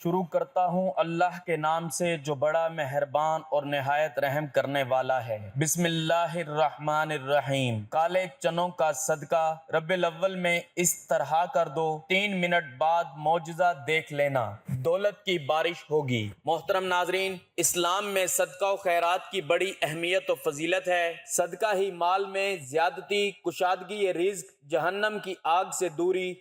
شروع کرتا ہوں اللہ کے نام سے جو بڑا مہربان اور نہایت رحم کرنے والا ہے۔ بسم اللہ الرحمن الرحیم۔ کالے چنوں کا صدقہ رب الاول میں اس طرح کر دو، 3 منٹ بعد معجزہ دیکھ لینا، دولت کی بارش ہوگی۔ محترم ناظرین، اسلام میں صدقہ و خیرات کی بڑی اہمیت و فضیلت ہے۔ صدقہ ہی مال میں زیادتی، کشادگی رزق، جہنم کی آگ سے دوری،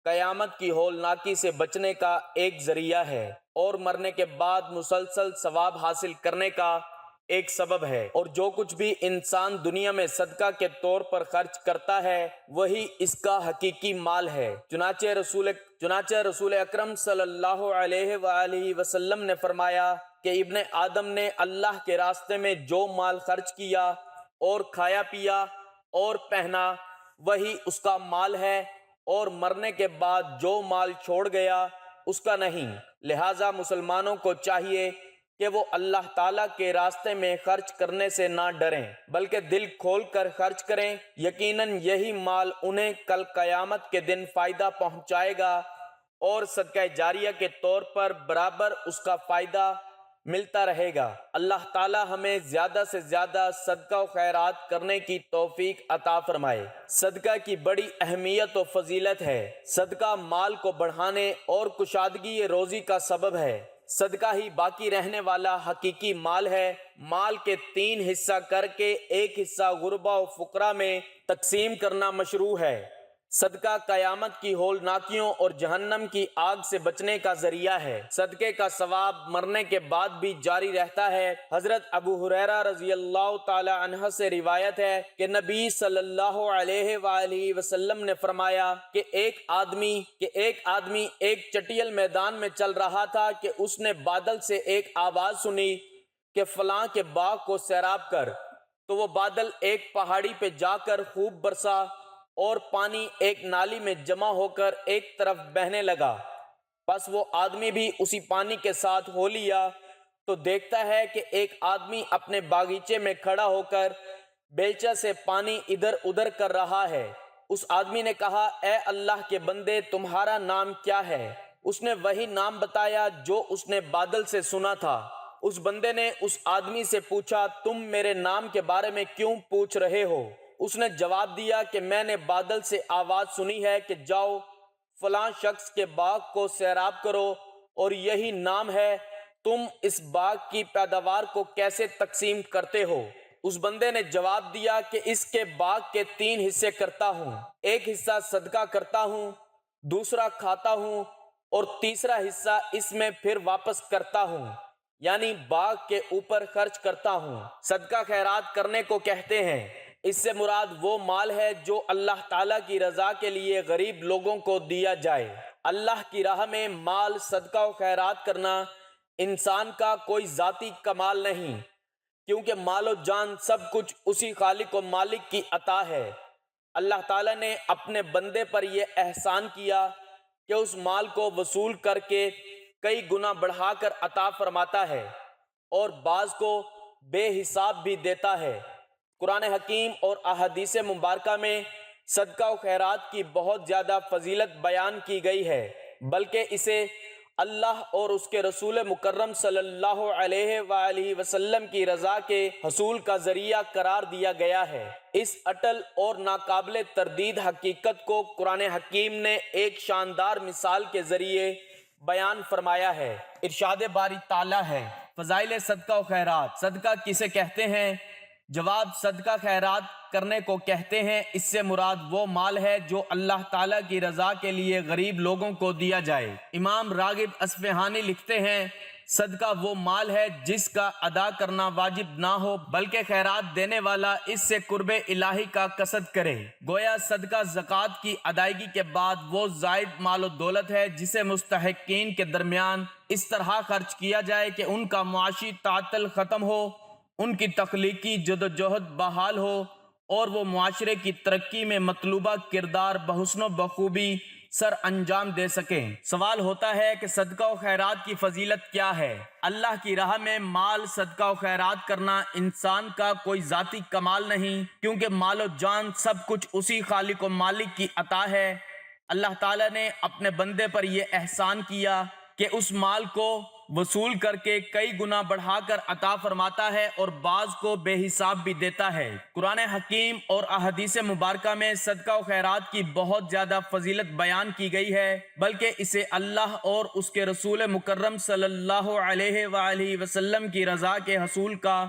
قیامت کی ہولناکی سے بچنے کا ایک ذریعہ ہے، اور مرنے کے بعد مسلسل ثواب حاصل کرنے کا ایک سبب ہے۔ اور جو کچھ بھی انسان دنیا میں صدقہ کے طور پر خرچ کرتا ہے وہی اس کا حقیقی مال ہے۔ چنانچہ رسول اکرم صلی اللہ علیہ وآلہ وسلم نے فرمایا کہ ابن آدم نے اللہ کے راستے میں جو مال خرچ کیا اور کھایا پیا اور پہنا وہی اس کا مال ہے، اور مرنے کے بعد جو مال چھوڑ گیا اس کا نہیں۔ لہٰذا مسلمانوں کو چاہیے کہ وہ اللہ تعالیٰ کے راستے میں خرچ کرنے سے نہ ڈریں بلکہ دل کھول کر خرچ کریں۔ یقیناً یہی مال انہیں کل قیامت کے دن فائدہ پہنچائے گا اور صدقہ جاریہ کے طور پر برابر اس کا فائدہ ملتا رہے گا۔ اللہ تعالی ہمیں زیادہ سے زیادہ صدقہ و خیرات کرنے کی توفیق عطا فرمائے۔ صدقہ کی بڑی اہمیت و فضیلت ہے۔ صدقہ مال کو بڑھانے اور کشادگی روزی کا سبب ہے۔ صدقہ ہی باقی رہنے والا حقیقی مال ہے۔ مال کے 3 حصہ کر کے ایک حصہ غربا و فقراء میں تقسیم کرنا مشروع ہے۔ صدقہ قیامت کی ہولناکیوں اور جہنم کی آگ سے بچنے کا ذریعہ ہے۔ صدقے کا ثواب مرنے کے بعد بھی جاری رہتا ہے۔ حضرت ابو ہریرہ رضی اللہ تعالی عنہ سے روایت ہے کہ نبی صلی اللہ علیہ وآلہ وسلم نے فرمایا کہ ایک آدمی ایک چٹیل میدان میں چل رہا تھا کہ اس نے بادل سے ایک آواز سنی کہ فلاں کے باغ کو سیراب کر، تو وہ بادل ایک پہاڑی پہ جا کر خوب برسا اور پانی ایک نالی میں جمع ہو کر ایک طرف بہنے لگا۔ بس وہ آدمی بھی اسی پانی کے ساتھ ہو لیا تو دیکھتا ہے کہ ایک آدمی اپنے باغیچے میں کھڑا ہو کر بیلچہ سے پانی ادھر ادھر کر رہا ہے۔ اس آدمی نے کہا، اے اللہ کے بندے، تمہارا نام کیا ہے؟ اس نے وہی نام بتایا جو اس نے بادل سے سنا تھا۔ اس بندے نے اس آدمی سے پوچھا، تم میرے نام کے بارے میں کیوں پوچھ رہے ہو؟ اس نے جواب دیا کہ میں نے بادل سے آواز سنی ہے کہ جاؤ فلاں شخص کے باغ کو سیراب کرو، اور یہی نام ہے، تم اس باغ کی پیداوار کو کیسے تقسیم کرتے ہو؟ اس بندے نے جواب دیا کہ اس کے باغ کے 3 حصے کرتا ہوں، ایک حصہ صدقہ کرتا ہوں، دوسرا کھاتا ہوں، اور تیسرا حصہ اس میں پھر واپس کرتا ہوں، یعنی باغ کے اوپر خرچ کرتا ہوں۔ صدقہ خیرات کرنے کو کہتے ہیں۔ اس سے مراد وہ مال ہے جو اللہ تعالیٰ کی رضا کے لیے غریب لوگوں کو دیا جائے۔ اللہ کی راہ میں مال صدقہ و خیرات کرنا انسان کا کوئی ذاتی کمال نہیں، کیونکہ مال و جان سب کچھ اسی خالق و مالک کی عطا ہے۔ اللہ تعالیٰ نے اپنے بندے پر یہ احسان کیا کہ اس مال کو وصول کر کے کئی گنا بڑھا کر عطا فرماتا ہے، اور بعض کو بے حساب بھی دیتا ہے۔ قرآن حکیم اور احادیث مبارکہ میں صدقہ و خیرات کی بہت زیادہ فضیلت بیان کی گئی ہے، بلکہ اسے اللہ اور اس کے رسول مکرم صلی اللہ علیہ وآلہ وسلم کی رضا کے حصول کا ذریعہ قرار دیا گیا ہے۔ اس اٹل اور ناقابل تردید حقیقت کو قرآن حکیم نے ایک شاندار مثال کے ذریعے بیان فرمایا ہے۔ ارشاد باری تعالیٰ ہے، فضائل صدقہ و خیرات۔ صدقہ کسے کہتے ہیں؟ جواب، صدقہ خیرات کرنے کو کہتے ہیں۔ اس سے مراد وہ مال ہے جو اللہ تعالیٰ کی رضا کے لیے غریب لوگوں کو دیا جائے۔ امام راغب اصفہانی لکھتے ہیں، صدقہ وہ مال ہے جس کا ادا کرنا واجب نہ ہو بلکہ خیرات دینے والا اس سے قرب الہی کا قصد کرے۔ گویا صدقہ زکوٰۃ کی ادائیگی کے بعد وہ زائد مال و دولت ہے جسے مستحقین کے درمیان اس طرح خرچ کیا جائے کہ ان کا معاشی تعطل ختم ہو، ان کی تخلیقی جدوجہد بحال ہو، اور وہ معاشرے کی ترقی میں مطلوبہ کردار بحسن و بخوبی سر انجام دے سکیں۔ سوال ہوتا ہے کہ صدقہ و خیرات کی فضیلت کیا ہے؟ اللہ کی راہ میں مال صدقہ و خیرات کرنا انسان کا کوئی ذاتی کمال نہیں، کیونکہ مال و جان سب کچھ اسی خالق و مالک کی عطا ہے۔ اللہ تعالیٰ نے اپنے بندے پر یہ احسان کیا کہ اس مال کو وصول کر کے کئی گنا بڑھا کر عطا فرماتا ہے اور بعض کو بے حساب بھی دیتا ہے۔ قرآن حکیم اور احادیث مبارکہ میں صدقہ و خیرات کی بہت زیادہ فضیلت بیان کی گئی ہے، بلکہ اسے اللہ اور اس کے رسول مکرم صلی اللہ علیہ وآلہ وسلم کی رضا کے حصول کا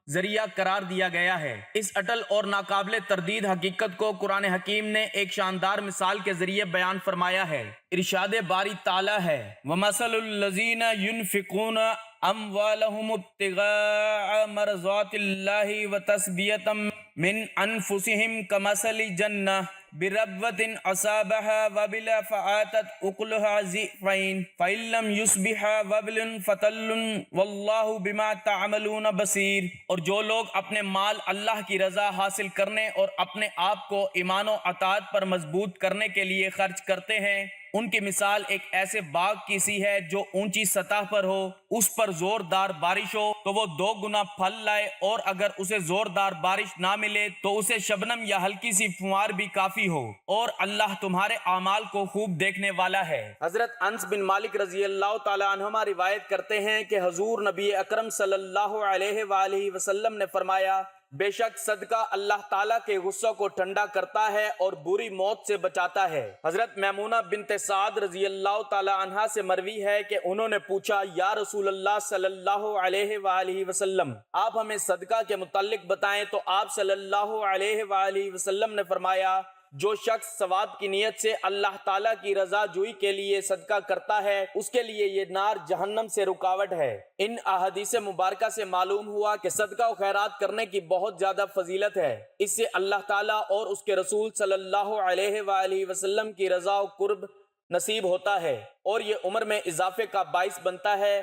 ذریعہ قرار دیا گیا ہے۔ اس اٹل اور ناقابل تردید حقیقت کو قرآن حکیم نے ایک شاندار مثال کے ذریعے بیان فرمایا ہے۔ ارشاد باری تعالیٰ ہے وَمَثَلُ الَّذِينَ يُنْفِقُونَ أَمْوَالَهُمُ ابْتِغَاءَ مَرْضَاتِ اللَّهِ وَتَثْبِيَةً مِّنْ أَنفُسِهِمْ كَمَثَلِ جَنَّةٍ بِرَبْوَةٍ أَصَابَهَا وَبِلٌ فَآتَتْ أُكُلَهَا ضِعْفَيْنِ فَإِن لَّمْ يُصْبِهَا وَبْلٌ فَطَلٌّ وَاللَّهُ بِمَا تَعْمَلُونَ بَصِيرٌ۔ اور جو لوگ اپنے مال اللہ کی رضا حاصل کرنے اور اپنے آپ کو ایمان و اطاعت پر مضبوط کرنے کے لیے خرچ کرتے ہیں، ان کی مثال ایک ایسے باغ کی سی ہے جو اونچی سطح پر ہو، اس پر زوردار بارش ہو تو وہ 2 گنا پھل لائے، اور اگر اسے زوردار بارش نہ ملے تو اسے شبنم یا ہلکی سی فوار بھی کافی ہو، اور اللہ تمہارے اعمال کو خوب دیکھنے والا ہے۔ حضرت انس بن مالک رضی اللہ تعالی عنہما روایت کرتے ہیں کہ حضور نبی اکرم صلی اللہ علیہ وآلہ وسلم نے فرمایا، بے شک صدقہ اللہ تعالیٰ کے غصہ کو ٹھنڈا کرتا ہے اور بری موت سے بچاتا ہے۔ حضرت میمونہ بنت سعد رضی اللہ تعالی عنہا سے مروی ہے کہ انہوں نے پوچھا، یا رسول اللہ صلی اللہ علیہ وآلہ وسلم، آپ ہمیں صدقہ کے متعلق بتائیں، تو آپ صلی اللہ علیہ وآلہ وسلم نے فرمایا، جو شخص ثواب کی نیت سے اللہ تعالیٰ کی رضا جوئی کے لیے صدقہ کرتا ہے، اس کے لیے یہ نار جہنم سے رکاوٹ ہے۔ ان احادیث مبارکہ سے معلوم ہوا کہ صدقہ و خیرات کرنے کی بہت زیادہ فضیلت ہے۔ اس سے اللہ تعالیٰ اور اس کے رسول صلی اللہ علیہ وآلہ وسلم کی رضا و قرب نصیب ہوتا ہے، اور یہ عمر میں اضافے کا باعث بنتا ہے۔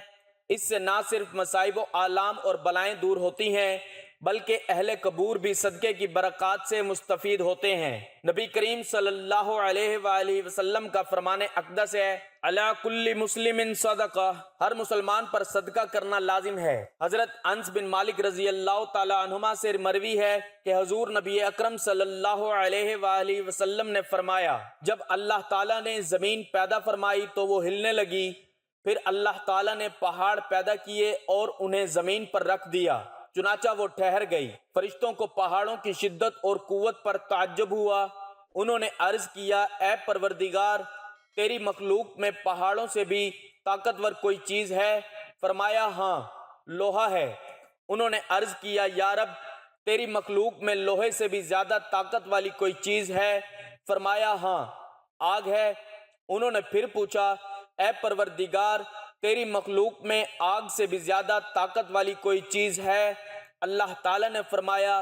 اس سے نہ صرف مصائب و آلام اور بلائیں دور ہوتی ہیں، بلکہ اہل قبور بھی صدقے کی برکات سے مستفید ہوتے ہیں۔ نبی کریم صلی اللہ علیہ وآلہ وسلم کا فرمان اقدس ہے، علی کل مسلم صدقہ، ہر مسلمان پر صدقہ کرنا لازم ہے۔ حضرت انس بن مالک رضی اللہ تعالی عنہما سے مروی ہے کہ حضور نبی اکرم صلی اللہ علیہ وآلہ وسلم نے فرمایا، جب اللہ تعالیٰ نے زمین پیدا فرمائی تو وہ ہلنے لگی، پھر اللہ تعالیٰ نے پہاڑ پیدا کیے اور انہیں زمین پر رکھ دیا، چنانچہ وہ ٹھہر گئی۔ فرشتوں کو پہاڑوں کی شدت اور قوت پر تعجب ہوا، انہوں نے عرض کیا، اے پروردگار، تیری مخلوق میں پہاڑوں سے بھی طاقتور کوئی چیز ہے؟ فرمایا، ہاں، لوہا ہے۔ انہوں نے عرض کیا، یا رب، تیری مخلوق میں لوہے سے بھی زیادہ طاقت والی کوئی چیز ہے؟ فرمایا، ہاں، آگ ہے۔ انہوں نے پھر پوچھا، اے پروردگار، تیری مخلوق میں آگ سے بھی زیادہ طاقت والی کوئی چیز ہے؟ اللہ تعالیٰ نے فرمایا،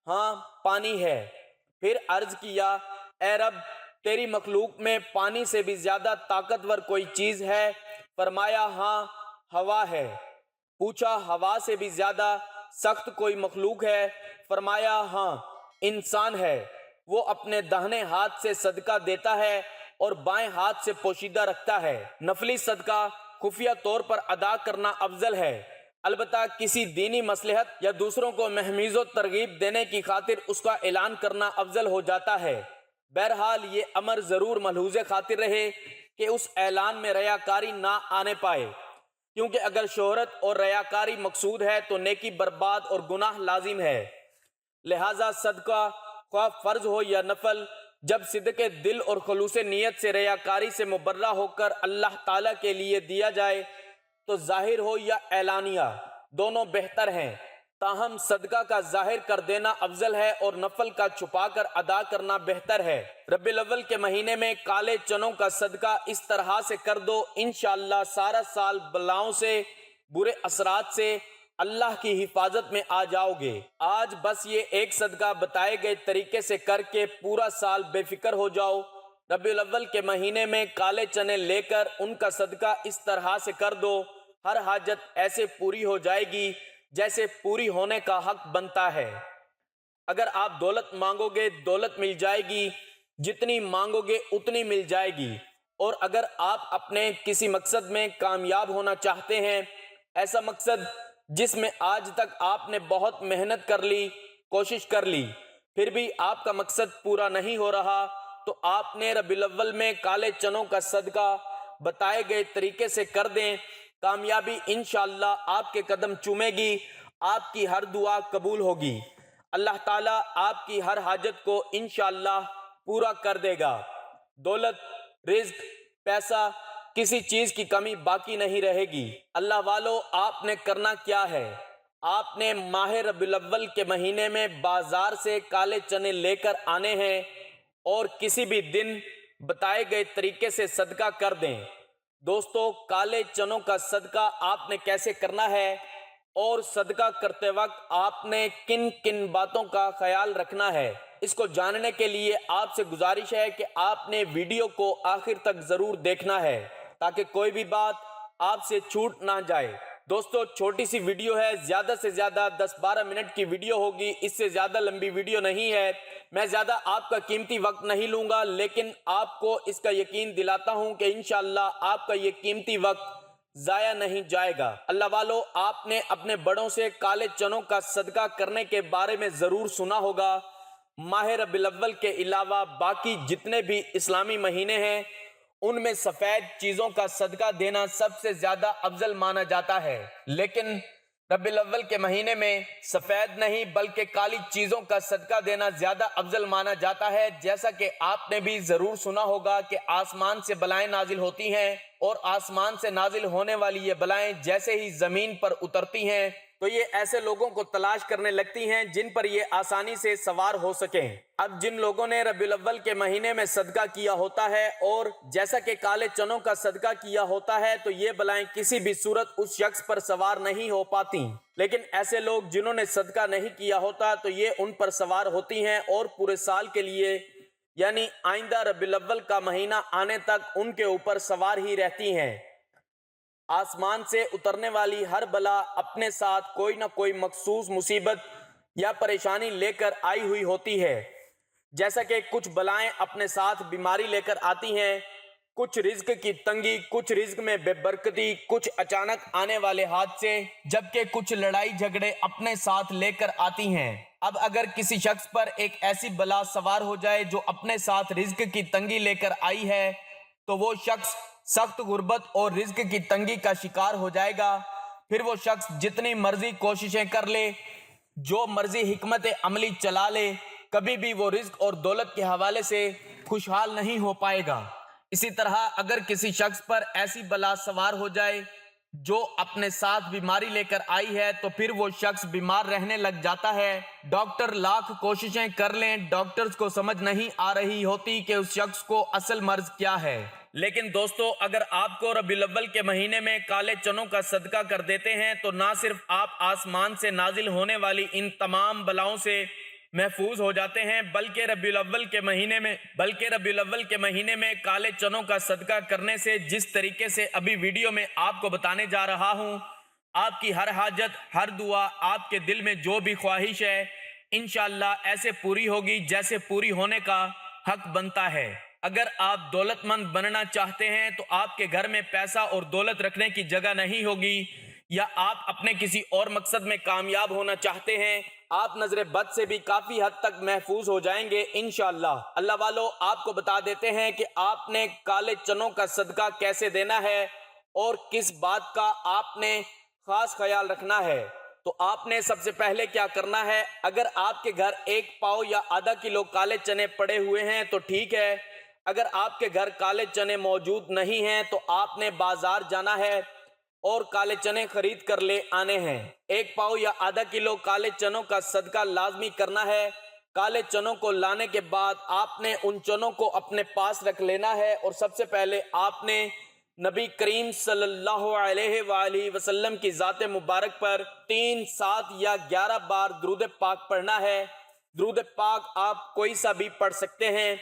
ہاں، پانی ہے۔ پھر عرض کیا، اے رب، تیری مخلوق میں پانی سے بھی زیادہ طاقتور کوئی چیز ہے؟ فرمایا، ہاں، ہوا ہے۔ پوچھا، ہوا سے بھی زیادہ سخت کوئی مخلوق ہے؟ فرمایا، ہاں، انسان ہے۔ وہ اپنے داہنے ہاتھ سے صدقہ دیتا ہے اور بائیں ہاتھ سے پوشیدہ رکھتا ہے۔ نفلی صدقہ خفیہ طور پر ادا کرنا افضل ہے، البتہ کسی دینی مصلحت یا دوسروں کو محمیز و ترغیب دینے کی خاطر اس کا اعلان کرنا افضل ہو جاتا ہے۔ بہرحال یہ امر ضرور ملحوظ خاطر رہے کہ اس اعلان میں ریاکاری نہ آنے پائے، کیونکہ اگر شہرت اور ریاکاری مقصود ہے تو نیکی برباد اور گناہ لازم ہے۔ لہذا صدقہ خواہ فرض ہو یا نفل، جب صدق دل اور خلوص نیت سے ریاکاری سے مبرہ ہو کر اللہ تعالیٰ کے لیے دیا جائے تو ظاہر ہو یا اعلانیہ، دونوں بہتر ہیں۔ تاہم صدقہ کا ظاہر کر دینا افضل ہے اور نفل کا چھپا کر ادا کرنا بہتر ہے۔ ربیع الاول کے مہینے میں کالے چنوں کا صدقہ اس طرح سے کر دو، انشاءاللہ سارا سال بلاؤں سے، برے اثرات سے اللہ کی حفاظت میں آ جاؤ گے۔ آج بس یہ ایک صدقہ بتائے گئے طریقے سے کر کے پورا سال بے فکر ہو جاؤ۔ ربیع الاول کے مہینے میں کالے چنے لے کر ان کا صدقہ اس طرح سے کر دو، ہر حاجت ایسے پوری ہو جائے گی جیسے پوری ہونے کا حق بنتا ہے۔ اگر آپ دولت مانگو گے دولت مل جائے گی، جتنی مانگو گے اتنی مل جائے گی، اور اگر آپ اپنے کسی مقصد میں کامیاب ہونا چاہتے ہیں، ایسا مقصد جس میں آج تک آپ نے بہت محنت کر لی، کوشش کر لی، پھر بھی آپ کا مقصد پورا نہیں ہو رہا، تو آپ نے ربیع الاول میں کالے چنوں کا صدقہ بتائے گئے طریقے سے کر دیں، کامیابی انشاءاللہ آپ کے قدم چومے گی، آپ کی ہر دعا قبول ہوگی، اللہ تعالیٰ آپ کی ہر حاجت کو انشاءاللہ پورا کر دے گا۔ دولت، رزق، پیسہ، کسی چیز کی کمی باقی نہیں رہے گی۔ اللہ والو، آپ نے کرنا کیا ہے؟ آپ نے ماہ ربیع الاول کے مہینے میں بازار سے کالے چنے لے کر آنے ہیں اور کسی بھی دن بتائے گئے طریقے سے صدقہ کر دیں۔ دوستو، کالے چنوں کا صدقہ آپ نے کیسے کرنا ہے اور صدقہ کرتے وقت آپ نے کن کن باتوں کا خیال رکھنا ہے، اس کو جاننے کے لیے آپ سے گزارش ہے کہ آپ نے ویڈیو کو آخر تک ضرور دیکھنا ہے تاکہ کوئی بھی بات آپ سے چھوٹ نہ جائے۔ دوستو، چھوٹی سی ویڈیو ہے، زیادہ سے زیادہ 10-12 منٹ کی ویڈیو ہوگی، اس سے زیادہ لمبی ویڈیو نہیں ہے۔ میں زیادہ آپ کا قیمتی وقت نہیں لوں گا، لیکن آپ کو اس کا یقین دلاتا ہوں کہ انشاءاللہ آپ کا یہ قیمتی وقت ضائع نہیں جائے گا۔ اللہ والو، آپ نے اپنے بڑوں سے کالے چنوں کا صدقہ کرنے کے بارے میں ضرور سنا ہوگا۔ ماہ ربیع الاول کے علاوہ باقی جتنے بھی اسلامی مہینے ہیں ان میں سفید چیزوں کا صدقہ دینا سب سے زیادہ افضل مانا جاتا ہے، لیکن ربیع الاول کے مہینے میں سفید نہیں بلکہ کالی چیزوں کا صدقہ دینا زیادہ افضل مانا جاتا ہے۔ جیسا کہ آپ نے بھی ضرور سنا ہوگا کہ آسمان سے بلائیں نازل ہوتی ہیں اور آسمان سے نازل ہونے والی یہ بلائیں جیسے ہی زمین پر اترتی ہیں تو یہ ایسے لوگوں کو تلاش کرنے لگتی ہیں جن پر یہ آسانی سے سوار ہو سکیں۔ اب جن لوگوں نے ربیع الاول کے مہینے میں صدقہ کیا ہوتا ہے اور جیسا کہ کالے چنوں کا صدقہ کیا ہوتا ہے تو یہ بلائیں کسی بھی صورت اس شخص پر سوار نہیں ہو پاتی، لیکن ایسے لوگ جنہوں نے صدقہ نہیں کیا ہوتا تو یہ ان پر سوار ہوتی ہیں اور پورے سال کے لیے یعنی آئندہ ربیع الاول کا مہینہ آنے تک ان کے اوپر سوار ہی رہتی ہیں۔ آسمان سے اترنے والی ہر بلا اپنے ساتھ کوئی نہ کوئی مخصوص مصیبت یا پریشانی لے کر آئی ہوئی ہوتی ہے، جیسا کہ کچھ بلائیں اپنے ساتھ بیماری لے کر آتی ہیں، کچھ رزق کی تنگی، کچھ رزق میں بے برکتی، کچھ اچانک آنے والے حادثے، جبکہ کچھ لڑائی جھگڑے اپنے ساتھ لے کر آتی ہیں۔ اب اگر کسی شخص پر ایک ایسی بلا سوار ہو جائے جو اپنے ساتھ رزق کی تنگی لے کر آئی ہے تو وہ شخص سخت غربت اور رزق کی تنگی کا شکار ہو جائے گا۔ پھر وہ شخص جتنی مرضی کوششیں کر لے، جو مرضی حکمت عملی چلا لے، کبھی بھی وہ رزق اور دولت کے حوالے سے خوشحال نہیں ہو پائے گا۔ اسی طرح اگر کسی شخص پر ایسی بلا سوار ہو جائے جو اپنے ساتھ بیماری لے کر آئی ہے تو پھر وہ شخص بیمار رہنے لگ جاتا ہے۔ ڈاکٹر لاکھ کوششیں کر لیں، ڈاکٹرز کو سمجھ نہیں آ رہی ہوتی کہ اس شخص کو اصل مرض کیا ہے۔ لیکن دوستو، اگر آپ کو ربیع الاول کے مہینے میں کالے چنوں کا صدقہ کر دیتے ہیں تو نہ صرف آپ آسمان سے نازل ہونے والی ان تمام بلاؤں سے محفوظ ہو جاتے ہیں بلکہ ربیع الاول کے مہینے میں کالے چنوں کا صدقہ کرنے سے جس طریقے سے ابھی ویڈیو میں آپ کو بتانے جا رہا ہوں، آپ کی ہر حاجت، ہر دعا، آپ کے دل میں جو بھی خواہش ہے انشاءاللہ ایسے پوری ہوگی جیسے پوری ہونے کا حق بنتا ہے۔ اگر آپ دولت مند بننا چاہتے ہیں تو آپ کے گھر میں پیسہ اور دولت رکھنے کی جگہ نہیں ہوگی، یا آپ اپنے کسی اور مقصد میں کامیاب ہونا چاہتے ہیں، آپ نظر بد سے بھی کافی حد تک محفوظ ہو جائیں گے انشاءاللہ۔ اللہ والو، آپ کو بتا دیتے ہیں کہ آپ نے کالے چنوں کا صدقہ کیسے دینا ہے اور کس بات کا آپ نے خاص خیال رکھنا ہے۔ تو آپ نے سب سے پہلے کیا کرنا ہے، اگر آپ کے گھر 1 پاؤ یا آدھا کلو کالے چنے پڑے ہوئے ہیں تو ٹھیک ہے، اگر آپ کے گھر کالے چنے موجود نہیں ہیں تو آپ نے بازار جانا ہے اور کالے چنے خرید کر لے آنے ہیں۔ 1 پاؤ یا آدھا کلو کالے چنوں کا صدقہ لازمی کرنا ہے۔ کالے چنوں کو لانے کے بعد آپ نے ان چنوں کو اپنے پاس رکھ لینا ہے اور سب سے پہلے آپ نے نبی کریم صلی اللہ علیہ وآلہ وسلم کی ذات مبارک پر 3، 7 یا 11 بار درود پاک پڑھنا ہے۔ درود پاک آپ کوئی سا بھی پڑھ سکتے ہیں،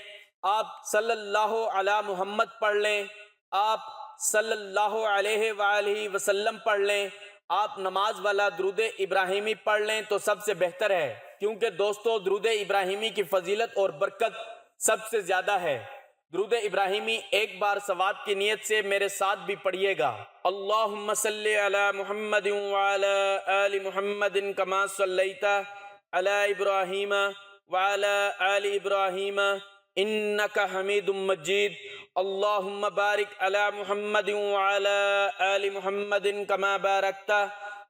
آپ صلی اللہ علی محمد پڑھ لیں، آپ صلی اللہ علیہ وآلہ وسلم پڑھ لیں، آپ نماز والا درود ابراہیمی پڑھ لیں تو سب سے بہتر ہے، کیونکہ دوستو درود ابراہیمی کی فضیلت اور برکت سب سے زیادہ ہے۔ درود ابراہیمی ایک بار ثواب کی نیت سے میرے ساتھ بھی پڑھیے گا۔ اللہم صلی علی محمد وعلی آل محمد کما صلیت علی ابراہیم وعلی آل ابراہیم انک حمید مجید، اللهم بارك على محمد وعلى آل محمد كما باركت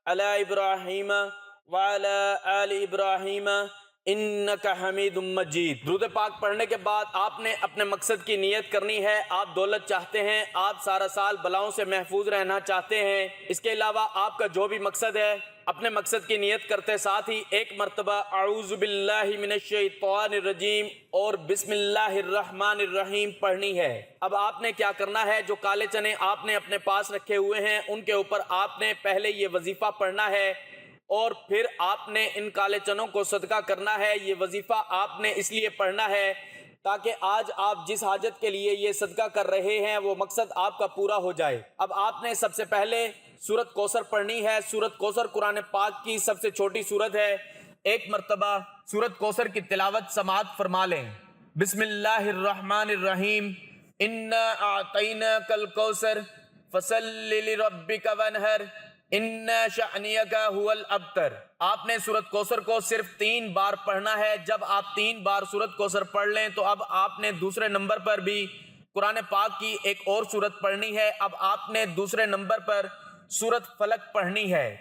على إبراهيم وعلى آل إبراهيم انک حمید مجید۔ درود پاک پڑھنے کے بعد آپ نے اپنے مقصد کی نیت کرنی ہے۔ آپ دولت چاہتے ہیں، آپ سارا سال بلاؤں سے محفوظ رہنا چاہتے ہیں، اس کے علاوہ آپ کا جو بھی مقصد ہے اپنے مقصد کی نیت کرتے ساتھ ہی ایک مرتبہ اعوذ باللہ من الشیطان الرجیم اور بسم اللہ الرحمن الرحیم پڑھنی ہے۔ اب آپ نے کیا کرنا ہے، جو کالے چنے آپ نے اپنے پاس رکھے ہوئے ہیں ان کے اوپر آپ نے پہلے یہ وظیفہ پڑھنا ہے اور پھر آپ نے ان کالے چنوں کو صدقہ کرنا ہے۔ یہ وظیفہ آپ نے اس لیے پڑھنا ہے تاکہ آج آپ جس حاجت کے لیے یہ صدقہ کر رہے ہیں وہ مقصد آپ کا پورا ہو جائے۔ اب آپ نے سب سے پہلے سورت کوثر پڑھنی ہے۔ سورت کوثر قرآن پاک کی سب سے چھوٹی سورت ہے۔ ایک مرتبہ سورت کوثر کی تلاوت سماعت فرما لیں۔ بسم اللہ الرحمن الرحیم، انا اعطیناک الکوثر فصل لربک وانحر ان شأنک هو الابتر۔ آپ نے سورت کوثر کو صرف 3 بار پڑھنا ہے۔ جب آپ 3 بار سورت کوثر پڑھ لیں تو اب آپ نے دوسرے نمبر پر بھی قرآن پاک کی ایک اور سورت پڑھنی ہے۔ اب آپ نے دوسرے نمبر پر سورت فلق پڑھنی ہے۔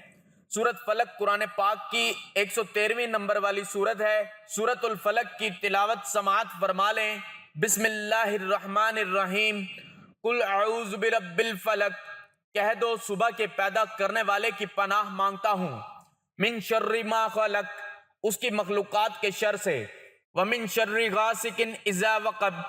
سورت فلق قرآن پاک کی 113ویں نمبر والی سورت ہے۔ سورت الفلق کی تلاوت سماعت فرما لیں۔ بسم اللہ الرحمن الرحیم، قل اعوذ برب الفلق، کہہ دو صبح کے پیدا کرنے والے کی پناہ مانگتا ہوں، من شر ما خلق، اس کی مخلوقات کے شر سے، ومن شر غاسق اذا وقب،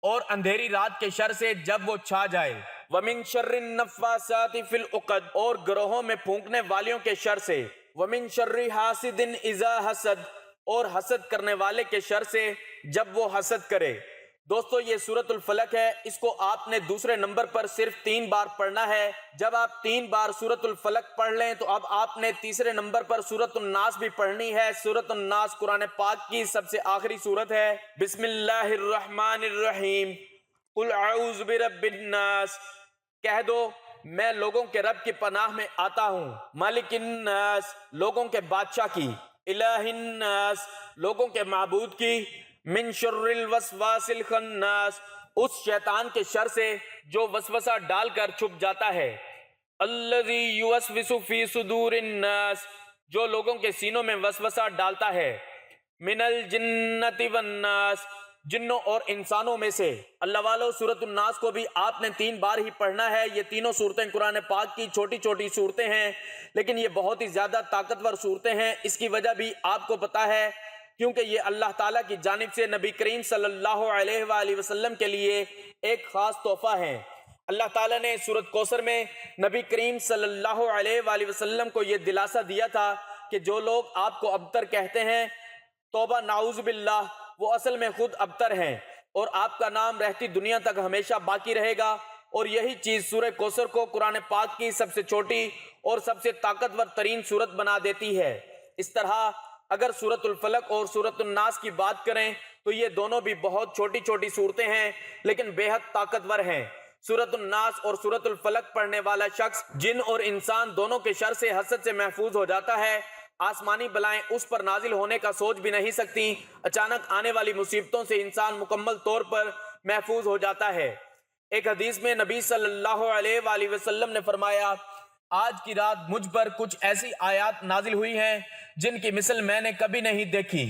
اور اندھیری رات کے شر سے جب وہ چھا جائے، ومن شر النفاثات فی العقد، اور گروہوں میں پھونکنے والیوں کے شر سے، ومن شر حاسد اذا حسد، اور حسد کرنے والے کے شر سے جب وہ حسد کرے۔ دوستو یہ سورت الفلق ہے، اس کو آپ نے دوسرے نمبر پر صرف 3 بار پڑھنا ہے۔ جب آپ 3 بار سورت الفلق پڑھ لیں تو اب آپ نے تیسرے نمبر پر سورت الناس بھی پڑھنی ہے۔ سورت الناس قرآن پاک کی سب سے آخری سورت ہے۔ بسم اللہ الرحمن الرحیم، قل اعوذ برب الناس، کہہ دو میں لوگوں کے رب کی پناہ میں آتا ہوں، مالک الناس، لوگوں کے بادشاہ کی، الہ الناس، لوگوں کے معبود کی، من شر الوسواس الخناس، اس شیطان کے شر سے جو وسوسہ ڈال کر چھپ جاتا ہے، الذی یوسوس فی صدور الناس، جو لوگوں کے سینوں میں وسوسہ ڈالتا ہے، من الجنۃ والناس، جنوں اور انسانوں میں سے۔ اللہ والو سورت الناس کو بھی آپ نے 3 بار ہی پڑھنا ہے۔ یہ تینوں صورتیں قرآن پاک کی چھوٹی چھوٹی صورتیں ہیں لیکن یہ بہت ہی زیادہ طاقتور صورتیں ہیں۔ اس کی وجہ بھی آپ کو پتہ ہے کیونکہ یہ اللہ تعالیٰ کی جانب سے نبی کریم صلی اللہ علیہ وآلہ وسلم کے لیے ایک خاص تحفہ ہے۔ اللہ تعالیٰ نے سورت کوثر میں نبی کریم صلی اللہ علیہ وآلہ وسلم کو یہ دلاسا دیا تھا کہ جو لوگ آپ کو ابتر کہتے ہیں، توبہ نعوذ باللہ، وہ اصل میں خود ابتر ہیں اور آپ کا نام رہتی دنیا تک ہمیشہ باقی رہے گا۔ اور یہی چیز سورہ کوثر کو قرآن پاک کی سب سے چھوٹی اور سب سے طاقتور ترین سورت بنا دیتی ہے۔ اس طرح اگر سورت الفلق اور سورت الناس کی بات کریں تو یہ دونوں بھی بہت چھوٹی چھوٹی صورتیں ہیں لیکن بے حد طاقتور ہیں۔ سورت الناس اور سورت الفلق پڑھنے والا شخص جن اور انسان دونوں کے شر سے، حسد سے محفوظ ہو جاتا ہے۔ آسمانی بلائیں اس پر نازل ہونے کا سوچ بھی نہیں سکتی۔ اچانک آنے والی مصیبتوں سے انسان مکمل طور پر محفوظ ہو جاتا ہے۔ ایک حدیث میں نبی صلی اللہ علیہ وآلہ وسلم نے فرمایا، آج کی رات مجھ پر کچھ ایسی آیات نازل ہوئی ہیں جن کی مثل میں نے کبھی نہیں دیکھی۔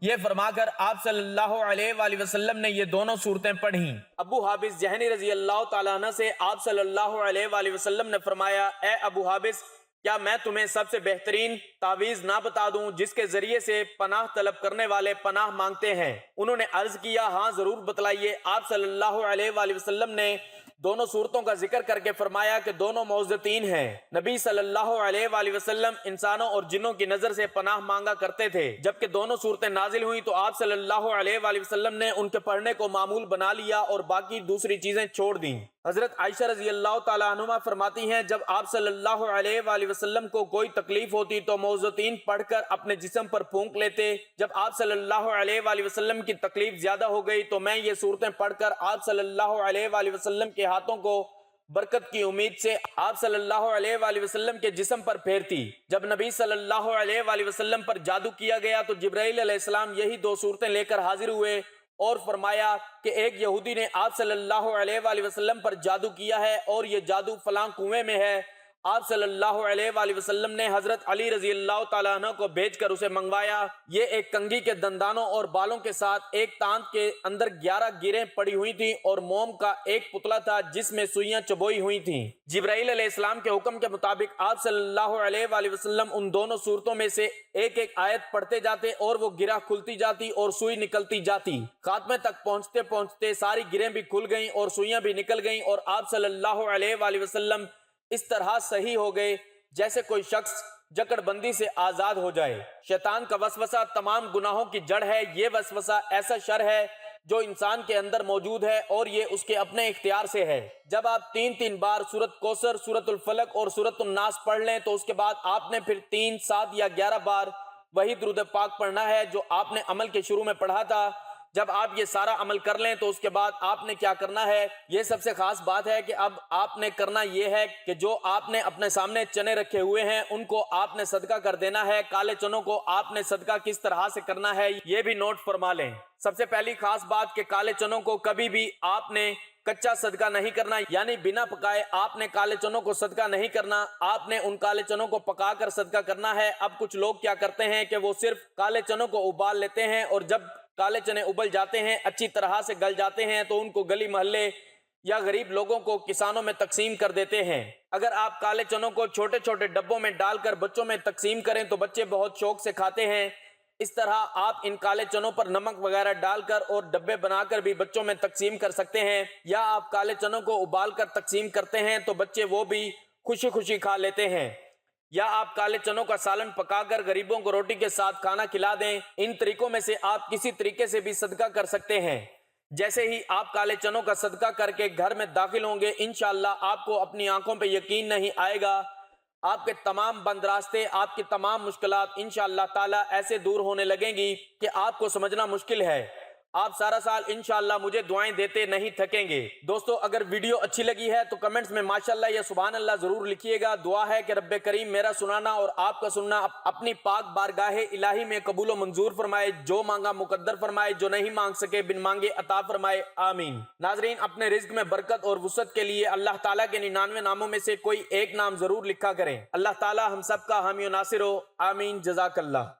یہ فرما کر آپ صلی اللہ علیہ وآلہ وسلم نے یہ دونوں صورتیں پڑھیں۔ ابو حابس جہنی رضی اللہ تعالیٰ عنہ سے آپ صلی اللہ علیہ وآلہ وسلم نے فرمایا، اے ابو حابس، کیا میں تمہیں سب سے بہترین تعویذ نہ بتا دوں جس کے ذریعے سے پناہ طلب کرنے والے پناہ مانگتے ہیں؟ انہوں نے عرض کیا، ہاں ضرور بتلائیے۔ آپ صلی اللہ علیہ وآلہ وسلم نے دونوں صورتوں کا ذکر کر کے فرمایا کہ دونوں معوذتین ہیں۔ نبی صلی اللہ علیہ وآلہ وسلم انسانوں اور جنوں کی نظر سے پناہ مانگا کرتے تھے۔ جبکہ دونوں صورتیں نازل ہوئیں تو آپ صلی اللہ علیہ وآلہ وسلم نے ان کے پڑھنے کو معمول بنا لیا اور باقی دوسری چیزیں چھوڑ دیں۔ حضرت عائشہ رضی اللہ تعالیٰ عنہما فرماتی ہیں، جب آپ صلی اللہ علیہ وآلہ وسلم کو کوئی تکلیف ہوتی تو معوذتین پڑھ کر اپنے جسم پر پھونک لیتے۔ جب آپ صلی اللہ علیہ وآلہ وسلم کی تکلیف زیادہ ہو گئی تو میں یہ صورتیں پڑھ کر آپ صلی اللہ علیہ وآلہ وسلم کے ہاتھوں کو برکت کی امید سے آپ صلی اللہ علیہ وآلہ وسلم کے جسم پر پھیرتی۔ جب نبی صلی اللہ علیہ وآلہ وسلم پر جادو کیا گیا تو جبرائیل علیہ السلام یہی 2 صورتیں لے کر حاضر ہوئے اور فرمایا کہ ایک یہودی نے آپ صلی اللہ علیہ وآلہ وسلم پر جادو کیا ہے اور یہ جادو فلاں کنویں میں ہے۔ آپ صلی اللہ علیہ وآلہ وسلم نے حضرت علی رضی اللہ تعالیٰ عنہ کو بھیج کر اسے منگوایا۔ یہ ایک کنگھی کے دندانوں اور بالوں کے ساتھ ایک تانت کے اندر 11 گیریں پڑی ہوئی تھیں اور موم کا ایک پتلا تھا جس میں سوئیاں چبوئی ہوئی تھیں۔ جبرائیل علیہ السلام کے حکم کے مطابق آپ صلی اللہ علیہ وآلہ وسلم ان دونوں صورتوں میں سے ایک ایک آیت پڑھتے جاتے اور وہ گرہ کھلتی جاتی اور سوئی نکلتی جاتی۔ خاتمے تک پہنچتے پہنچتے ساری گرہیں بھی کھل گئیں اور سوئیاں بھی نکل گئیں اور آپ صلی اللہ علیہ وآلہ وسلم اس طرح صحیح ہو گئے جیسے کوئی شخص جکڑ بندی سے آزاد ہو جائے۔ شیطان کا وسوسہ تمام گناہوں کی جڑ ہے۔ یہ وسوسہ ایسا شر ہے جو انسان کے اندر موجود ہے اور یہ اس کے اپنے اختیار سے ہے۔ جب آپ 3 بار سورۃ کوثر، سورۃ الفلق اور سورۃ الناس پڑھ لیں تو اس کے بعد آپ نے پھر 3، 7 یا 11 بار وہی درود پاک پڑھنا ہے جو آپ نے عمل کے شروع میں پڑھا تھا۔ جب آپ یہ سارا عمل کر لیں تو اس کے بعد آپ نے کیا کرنا ہے، یہ سب سے خاص بات ہے کہ اب آپ نے کرنا یہ ہے کہ جو آپ نے اپنے سامنے چنے رکھے ہوئے ہیں ان کو آپ نے صدقہ کر دینا ہے۔ کالے چنوں کو آپ نے صدقہ کس طرح سے کرنا ہے یہ بھی نوٹ فرما لیں۔ سب سے پہلی خاص بات کہ کالے چنوں کو کبھی بھی آپ نے کچا صدقہ نہیں کرنا، یعنی بنا پکائے آپ نے کالے چنوں کو صدقہ نہیں کرنا۔ آپ نے ان کالے چنوں کو پکا کر صدقہ کرنا ہے۔ اب کچھ لوگ کیا کرتے ہیں کہ وہ صرف کالے چنوں کو ابال لیتے ہیں اور جب کالے چنے ابل جاتے ہیں، اچھی طرح سے گل جاتے ہیں تو ان کو گلی محلے یا غریب لوگوں کو، کسانوں میں تقسیم کر دیتے ہیں۔ اگر آپ کالے چنوں کو چھوٹے چھوٹے ڈبوں میں ڈال کر بچوں میں تقسیم کریں تو بچے بہت شوق سے کھاتے ہیں۔ اس طرح آپ ان کالے چنوں پر نمک وغیرہ ڈال کر اور ڈبے بنا کر بھی بچوں میں تقسیم کر سکتے ہیں، یا آپ کالے چنوں کو ابال کر تقسیم کرتے ہیں تو بچے وہ بھی خوشی خوشی کھا لیتے ہیں، یا آپ کالے چنوں کا سالن پکا کر غریبوں کو روٹی کے ساتھ کھانا کھلا دیں۔ ان طریقوں میں سے آپ کسی طریقے سے بھی صدقہ کر سکتے ہیں۔ جیسے ہی آپ کالے چنوں کا صدقہ کر کے گھر میں داخل ہوں گے، انشاءاللہ آپ کو اپنی آنکھوں پہ یقین نہیں آئے گا۔ آپ کے تمام بند راستے، آپ کی تمام مشکلات انشاءاللہ تعالی ایسے دور ہونے لگیں گی کہ آپ کو سمجھنا مشکل ہے۔ آپ سارا سال انشاءاللہ مجھے دعائیں دیتے نہیں تھکیں گے۔ دوستو، اگر ویڈیو اچھی لگی ہے تو کمنٹس میں ماشاءاللہ یا سبحان اللہ ضرور لکھیے گا۔ دعا ہے کہ رب کریم میرا سنانا اور آپ کا سننا اپنی پاک بارگاہ الہی میں قبول و منظور فرمائے، جو مانگا مقدر فرمائے، جو نہیں مانگ سکے بن مانگے عطا فرمائے، آمین۔ ناظرین، اپنے رزق میں برکت اور وسعت کے لیے اللہ تعالیٰ کے 99 ناموں میں سے کوئی ایک نام ضرور لکھا کریں۔ اللہ تعالیٰ ہم سب کا حامی و ناصر ہو، آمین۔ جزاک اللہ۔